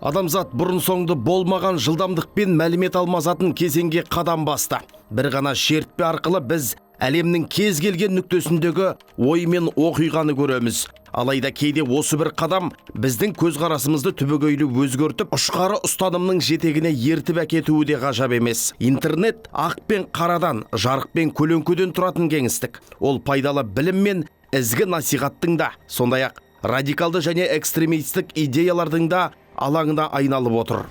Адамзат бұрын соңды болмаған жылдамдықпен мәлімет алмасатын кезеңге қадам басты. Бір ғана шертпе арқылы біз әлемнің кез келген нүктесіндегі ой мен оқиғаны көреміз. Алайда кейде осы бір қадам біздің көзқарасымызды түбегейлі өзгертіп, ұшқары ұстанымның жетегіне ертіп әкетуі де ғажап емес. Интернет ақ пен қарадан, жарық пен көлеңкеден тұратын кеңістік. Ол пайдалы білім мен ізгі насихаттың да, сондай-ақ радикалды және экстремистік идеялардың да алаңына айналып отыр.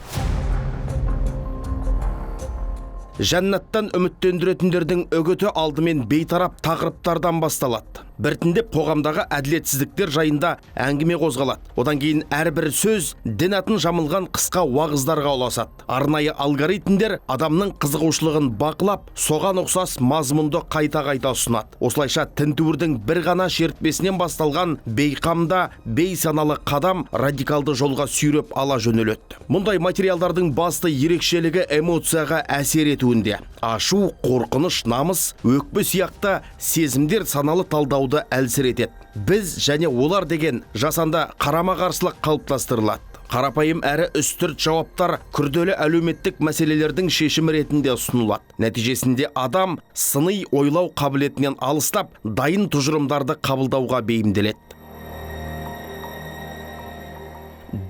Жәннаттан үміттендіретіндердің үгіті алдымен бейтарап тақырыптардан басталады. Біртіндеп қоғамдағы әділетсіздіктер жайында әңгіме қозғалады. Одан кейін әрбір сөз дін атын жамылған қысқа уағыздарға ұласады. Арнайы алгоритмдер адамның қызығушылығын бақылап, соған ұқсас мазмұнды қайта-қайта ұсынады. Осылайша тінтуірдің бір ғана шертпесінен басталған бейқамда, бейсаналы қадам радикалды жолға сүйреп ала жөнеледі. Мұндай материалдардың басты ерекшелігі эмоцияға әсер етуінде. Ашу, қорқыныш, намыс, өкпе сияқты сезімдер саналы талдауды әлсіретеді. Біз және олар деген жасанды қарама-қарсылық қалыптастырылады. Қарапайым әрі үстірт жауаптар күрделі әлеуметтік мәселелердің шешімі ретінде ұсынылады. Нәтижесінде адам сыни ойлау қабілетінен алыстап, дайын тұжырымдарды қабылдауға бейімделеді.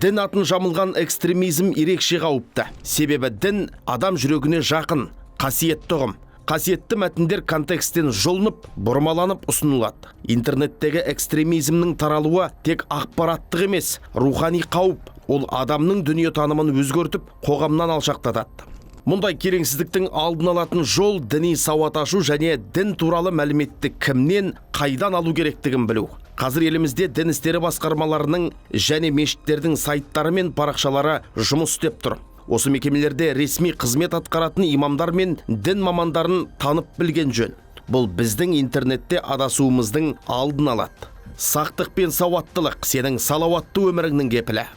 Дін атын жамылған экстремизм ерекше қауіпті. Себебі дін адам жүрегіне жақын, қасиетті ұғым. Қасиетті мәтіндер контексттен жолынып, бұрмаланып ұсынылады. Интернеттегі экстремизмнің таралуы тек ақпараттық емес, рухани қауіп. Ол адамның дүниетанымын өзгертіп, қоғамнан алшақтатады. Мұндай келеңсіздіктің алдын алатын жол діни сауат ашу және дін туралы мәліметті кімнен, қайдан алу керектігін білу. Қазір елімізде дін істері басқармаларының және мешіттердің сайттары мен парақшалары жұмыс істеп тұр. Осы мекемелерде ресми қызмет атқаратын имамдар мен дін мамандарын танып білген жөн. Бұл біздің интернетте адасуымыздың алдын алады. Сақтық пен сауаттылық сенің салауатты өміріңнің кепілі.